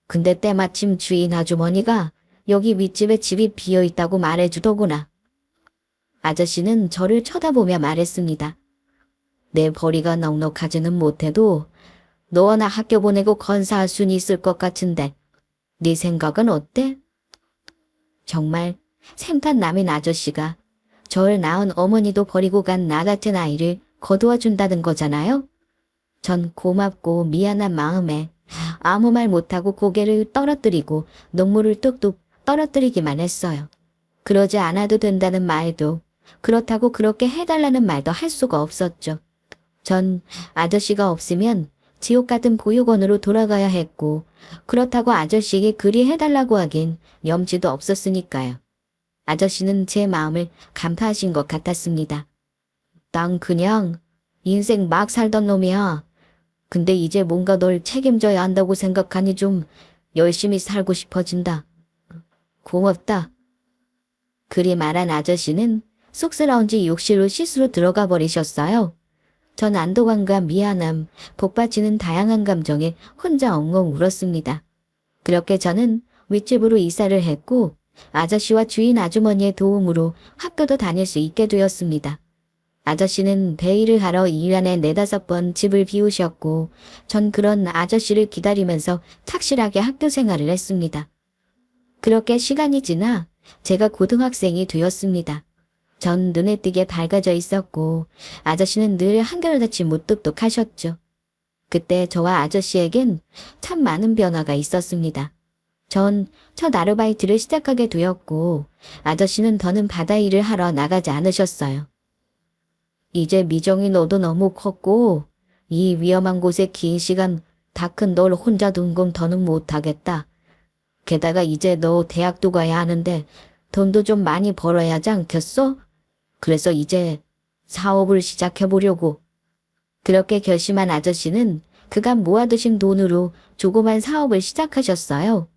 근데 때마침 주인 아주머니가 여기 윗집에 집이 비어있다고 말해주더구나. 아저씨는 저를 쳐다보며 말했습니다. 내 벌이가 넉넉하지는 못해도 너와 나 학교 보내고 건사할 수는 있을 것 같은데 네 생각은 어때? 정말 샘탄 남인 아저씨가 저를 낳은 어머니도 버리고 간 나 같은 아이를 거두어 준다는 거잖아요. 전 고맙고 미안한 마음에 아무 말 못하고 고개를 떨어뜨리고 눈물을 뚝뚝 떨어뜨리기만 했어요. 그러지 않아도 된다는 말도 그렇다고 그렇게 해달라는 말도 할 수가 없었죠. 전 아저씨가 없으면 지옥 같은 보육원으로 돌아가야 했고 그렇다고 아저씨에게 그리 해달라고 하긴 염치도 없었으니까요. 아저씨는 제 마음을 간파하신 것 같았습니다. 난 그냥 인생 막 살던 놈이야. 근데 이제 뭔가 널 책임져야 한다고 생각하니 좀 열심히 살고 싶어진다. 고맙다. 그리 말한 아저씨는 쑥스러운지 욕실로 씻으러 들어가 버리셨어요. 전 안도감과 미안함, 복받치는 다양한 감정에 혼자 엉엉 울었습니다. 그렇게 저는 윗집으로 이사를 했고 아저씨와 주인 아주머니의 도움으로 학교도 다닐 수 있게 되었습니다. 아저씨는 배일을 하러 1년에 4~5번 집을 비우셨고 전 그런 아저씨를 기다리면서 착실하게 학교 생활을 했습니다. 그렇게 시간이 지나 제가 고등학생이 되었습니다. 전 눈에 띄게 밝아져 있었고 아저씨는 늘 한결같이 무뚝뚝하셨죠. 그때 저와 아저씨에겐 참 많은 변화가 있었습니다. 전 첫 아르바이트를 시작하게 되었고 아저씨는 더는 바다 일을 하러 나가지 않으셨어요. 이제 미정이 너도 너무 컸고 이 위험한 곳에 긴 시간 다 큰 널 혼자 둔 건 더는 못하겠다. 게다가 이제 너 대학도 가야 하는데 돈도 좀 많이 벌어야 하지 않겠어? 그래서 이제 사업을 시작해보려고. 그렇게 결심한 아저씨는 그간 모아두신 돈으로 조그만 사업을 시작하셨어요.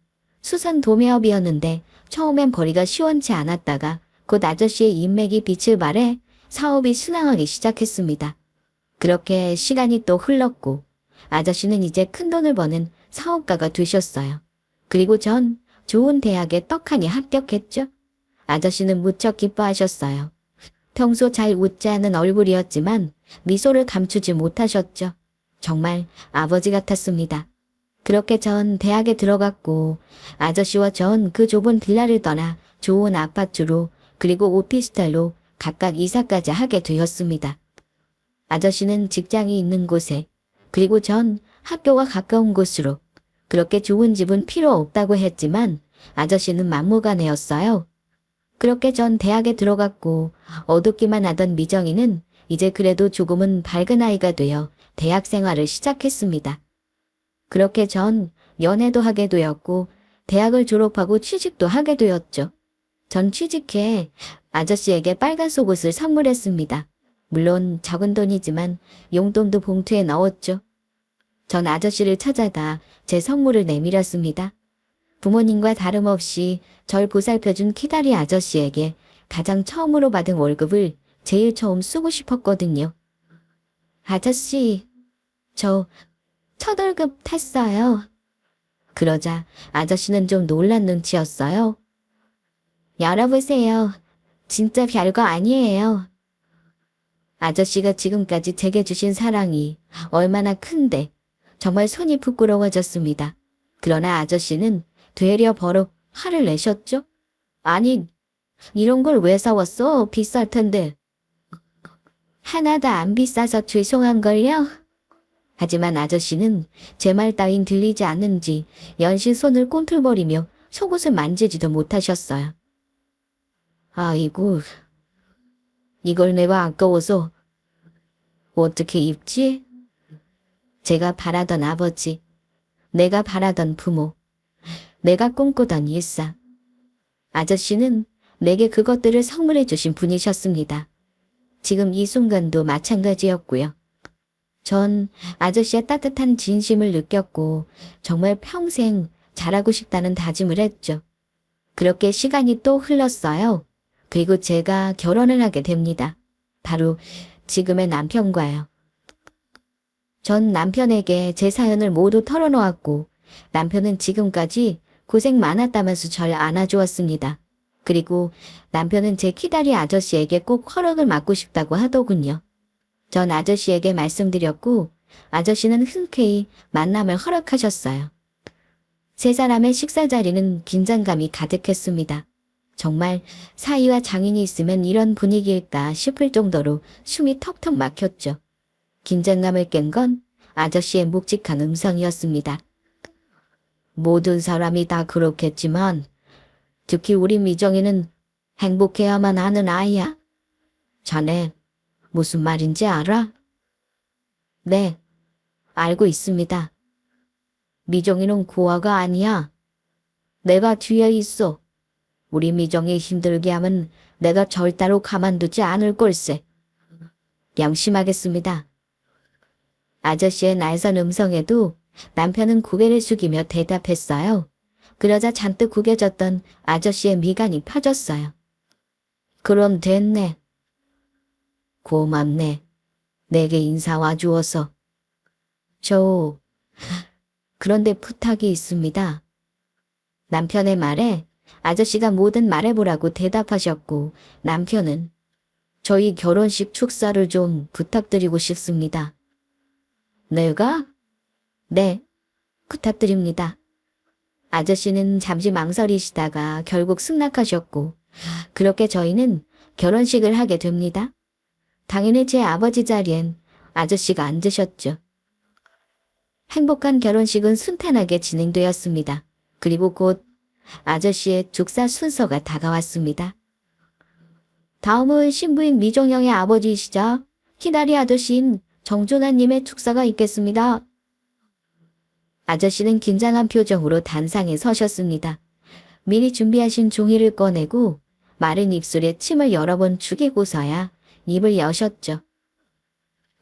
수산 도매업이었는데 처음엔 벌이가 시원치 않았다가 곧 아저씨의 인맥이 빛을 발해 사업이 순항하기 시작했습니다. 그렇게 시간이 또 흘렀고 아저씨는 이제 큰돈을 버는 사업가가 되셨어요. 그리고 전 좋은 대학에 떡하니 합격했죠. 아저씨는 무척 기뻐하셨어요. 평소 잘 웃지 않은 얼굴이었지만 미소를 감추지 못하셨죠. 정말 아버지 같았습니다. 그렇게 전 대학에 들어갔고 아저씨와 전 그 좁은 빌라를 떠나 좋은 아파트로 그리고 오피스텔로 각각 이사까지 하게 되었습니다. 아저씨는 직장이 있는 곳에 그리고 전 학교와 가까운 곳으로 그렇게 좋은 집은 필요 없다고 했지만 아저씨는 막무가내였어요. 그렇게 전 대학에 들어갔고 어둡기만 하던 미정이는 이제 그래도 조금은 밝은 아이가 되어 대학 생활을 시작했습니다. 그렇게 전 연애도 하게 되었고 대학을 졸업하고 취직도 하게 되었죠. 전 취직해 아저씨에게 빨간 속옷을 선물했습니다. 물론 적은 돈이지만 용돈도 봉투에 넣었죠. 전 아저씨를 찾아가 제 선물을 내밀었습니다. 부모님과 다름없이 절 보살펴준 키다리 아저씨에게 가장 처음으로 받은 월급을 제일 처음 쓰고 싶었거든요. 아저씨, 저 첫 월급 탔어요. 그러자 아저씨는 좀 놀란 눈치였어요. 열어보세요. 진짜 별거 아니에요. 아저씨가 지금까지 제게 주신 사랑이 얼마나 큰데 정말 손이 부끄러워졌습니다. 그러나 아저씨는 되려 버럭 화를 내셨죠? 아니, 이런 걸 왜 사왔어? 비쌀 텐데. 하나도 안 비싸서 죄송한걸요? 하지만 아저씨는 제 말 따윈 들리지 않는지 연신 손을 꼼틀거리며 속옷을 만지지도 못하셨어요. 아이고, 이걸 내가 아까워서 어떻게 입지? 제가 바라던 아버지, 내가 바라던 부모, 내가 꿈꾸던 일상. 아저씨는 내게 그것들을 선물해 주신 분이셨습니다. 지금 이 순간도 마찬가지였고요. 전 아저씨의 따뜻한 진심을 느꼈고 정말 평생 잘하고 싶다는 다짐을 했죠. 그렇게 시간이 또 흘렀어요. 그리고 제가 결혼을 하게 됩니다. 바로 지금의 남편과요. 전 남편에게 제 사연을 모두 털어놓았고 남편은 지금까지 고생 많았다면서 절 안아주었습니다. 그리고 남편은 제 키다리 아저씨에게 꼭 허락을 맡고 싶다고 하더군요. 전 아저씨에게 말씀드렸고 아저씨는 흔쾌히 만남을 허락하셨어요. 세 사람의 식사 자리는 긴장감이 가득했습니다. 정말 사위와 장인이 있으면 이런 분위기일까 싶을 정도로 숨이 턱턱 막혔죠. 긴장감을 깬 건 아저씨의 묵직한 음성이었습니다. 모든 사람이 다 그렇겠지만 특히 우리 미정이는 행복해야만 하는 아이야. 자네 무슨 말인지 알아? 네, 알고 있습니다. 미정이는 고아가 아니야. 내가 뒤에 있어. 우리 미정이 힘들게 하면 내가 절대로 가만두지 않을 걸세. 양심하겠습니다. 아저씨의 날선 음성에도 남편은 고개를 숙이며 대답했어요. 그러자 잔뜩 구겨졌던 아저씨의 미간이 펴졌어요. 그럼 됐네. 고맙네. 내게 인사 와주어서. 그런데 부탁이 있습니다. 남편의 말에 아저씨가 뭐든 말해보라고 대답하셨고 남편은 저희 결혼식 축사를 좀 부탁드리고 싶습니다. 내가? 네, 부탁드립니다. 아저씨는 잠시 망설이시다가 결국 승낙하셨고 그렇게 저희는 결혼식을 하게 됩니다. 당연히 제 아버지 자리엔 아저씨가 앉으셨죠. 행복한 결혼식은 순탄하게 진행되었습니다. 그리고 곧 아저씨의 축사 순서가 다가왔습니다. 다음은 신부인 미종영의 아버지이시자 희다리 아저씨인 정준하님의 축사가 있겠습니다. 아저씨는 긴장한 표정으로 단상에 서셨습니다. 미리 준비하신 종이를 꺼내고 마른 입술에 침을 여러 번 죽이고서야 입을 여셨죠.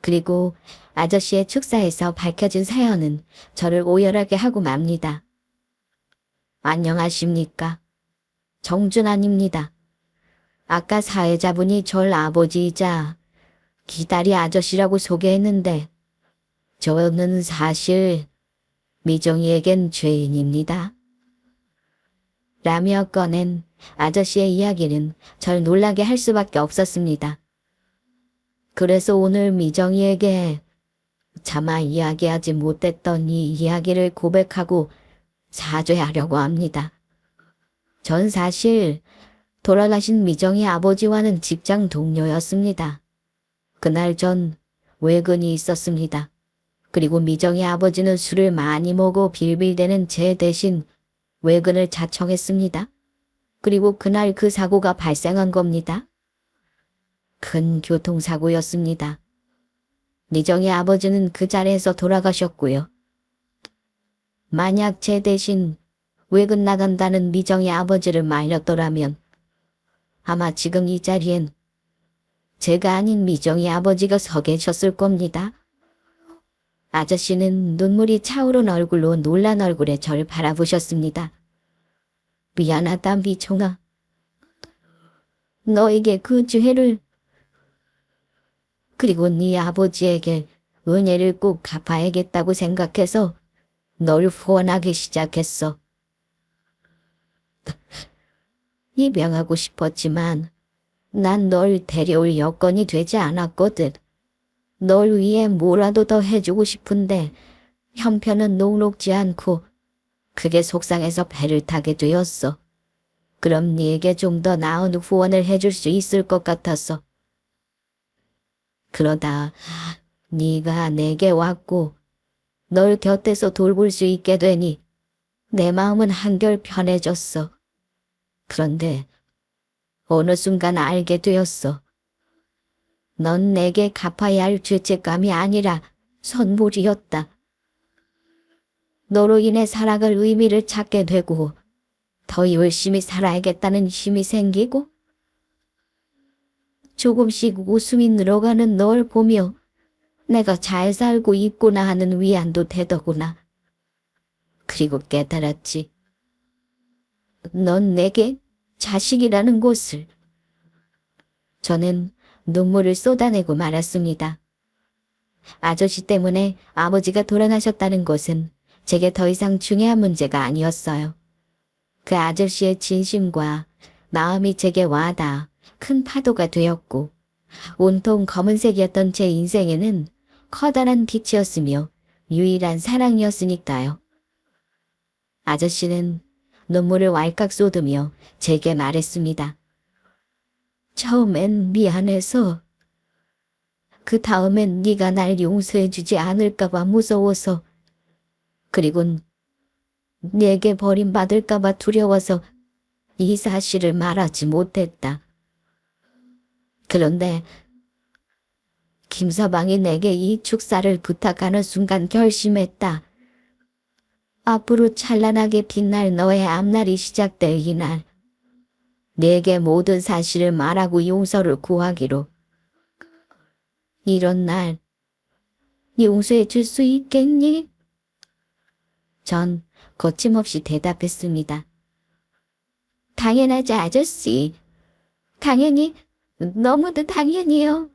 그리고 아저씨의 축사에서 밝혀진 사연은 저를 오열하게 하고 맙니다. 안녕하십니까. 정준환입니다. 아까 사회자분이 절 아버지이자 기다리 아저씨라고 소개했는데 저는 사실 미정이에겐 죄인입니다. 라며 꺼낸 아저씨의 이야기는 절 놀라게 할 수밖에 없었습니다. 그래서 오늘 미정이에게 차마 이야기하지 못했던 이 이야기를 고백하고 사죄하려고 합니다. 전 사실 돌아가신 미정이 아버지와는 직장 동료였습니다. 그날 전 외근이 있었습니다. 그리고 미정이 아버지는 술을 많이 먹어 빌빌대는 제 대신 외근을 자청했습니다. 그리고 그날 그 사고가 발생한 겁니다. 큰 교통사고였습니다. 미정이 아버지는 그 자리에서 돌아가셨고요. 만약 제 대신 외근 나간다는 미정이 아버지를 말렸더라면 아마 지금 이 자리엔 제가 아닌 미정이 아버지가 서 계셨을 겁니다. 아저씨는 눈물이 차오른 얼굴로 놀란 얼굴에 절 바라보셨습니다. 미안하다 미정아. 너에게 그 죄를 그리고 네 아버지에게 은혜를 꼭 갚아야겠다고 생각해서 널 후원하기 시작했어. 입양하고 싶었지만 난 널 데려올 여건이 되지 않았거든. 널 위해 뭐라도 더 해주고 싶은데 형편은 녹록지 않고 그게 속상해서 배를 타게 되었어. 그럼 네게 좀 더 나은 후원을 해줄 수 있을 것 같았어. 그러다 네가 내게 왔고 널 곁에서 돌볼 수 있게 되니 내 마음은 한결 편해졌어. 그런데 어느 순간 알게 되었어. 넌 내게 갚아야 할 죄책감이 아니라 선물이었다. 너로 인해 살아갈 의미를 찾게 되고 더 열심히 살아야겠다는 힘이 생기고 조금씩 웃음이 늘어가는 널 보며 내가 잘 살고 있구나 하는 위안도 되더구나. 그리고 깨달았지. 넌 내게 자식이라는 것을. 저는 눈물을 쏟아내고 말았습니다. 아저씨 때문에 아버지가 돌아가셨다는 것은 제게 더 이상 중요한 문제가 아니었어요. 그 아저씨의 진심과 마음이 제게 와닿아 큰 파도가 되었고 온통 검은색이었던 제 인생에는 커다란 빛이었으며 유일한 사랑이었으니까요. 아저씨는 눈물을 왈칵 쏟으며 제게 말했습니다. 처음엔 미안해서, 그 다음엔 네가 날 용서해주지 않을까봐 무서워서, 그리곤 내게 버림받을까봐 두려워서 이 사실을 말하지 못했다. 그런데 김서방이 내게 이 축사를 부탁하는 순간 결심했다. 앞으로 찬란하게 빛날 너의 앞날이 시작될 이날, 내게 모든 사실을 말하고 용서를 구하기로. 이런 날, 용서해 줄 수 있겠니? 전 거침없이 대답했습니다. 당연하지, 아저씨. 당연히, 너무도 당연히요.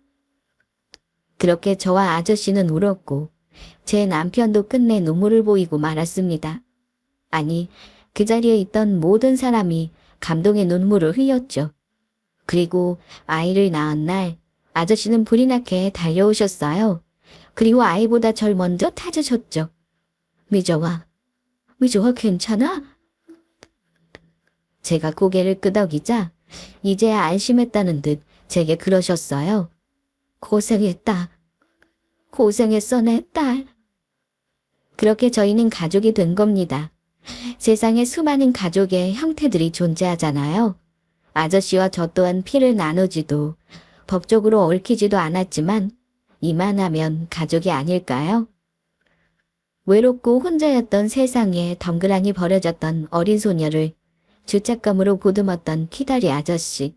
그렇게 저와 아저씨는 울었고 제 남편도 끝내 눈물을 보이고 말았습니다. 아니, 그 자리에 있던 모든 사람이 감동의 눈물을 흘렸죠. 그리고 아이를 낳은 날 아저씨는 불이 나게 달려오셨어요. 그리고 아이보다 절 먼저 찾으셨죠. 미저와 괜찮아? 제가 고개를 끄덕이자 이제야 안심했다는 듯 제게 그러셨어요. 고생했다. 고생했어, 내 딸. 그렇게 저희는 가족이 된 겁니다. 세상에 수많은 가족의 형태들이 존재하잖아요. 아저씨와 저 또한 피를 나누지도 법적으로 얽히지도 않았지만 이만하면 가족이 아닐까요? 외롭고 혼자였던 세상에 덩그러니 버려졌던 어린 소녀를 주택감으로 보듬었던 키다리 아저씨.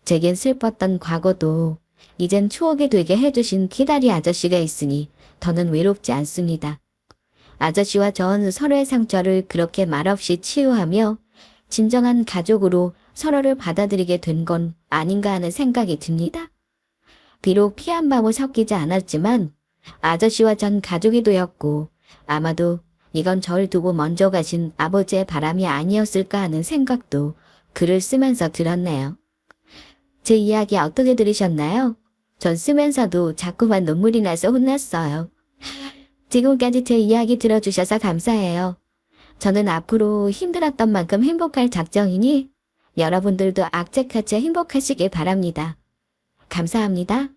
제겐 슬펐던 과거도 이젠 추억이 되게 해주신 키다리 아저씨가 있으니 더는 외롭지 않습니다. 아저씨와 전 서로의 상처를 그렇게 말없이 치유하며 진정한 가족으로 서로를 받아들이게 된 건 아닌가 하는 생각이 듭니다. 비록 피 한 방울 섞이지 않았지만 아저씨와 전 가족이 되었고 아마도 이건 절 두고 먼저 가신 아버지의 바람이 아니었을까 하는 생각도 글을 쓰면서 들었네요. 제 이야기 어떻게 들으셨나요? 전 쓰면서도 자꾸만 눈물이 나서 혼났어요. 지금까지 제 이야기 들어주셔서 감사해요. 저는 앞으로 힘들었던 만큼 행복할 작정이니 여러분들도 악착같이 행복하시길 바랍니다. 감사합니다.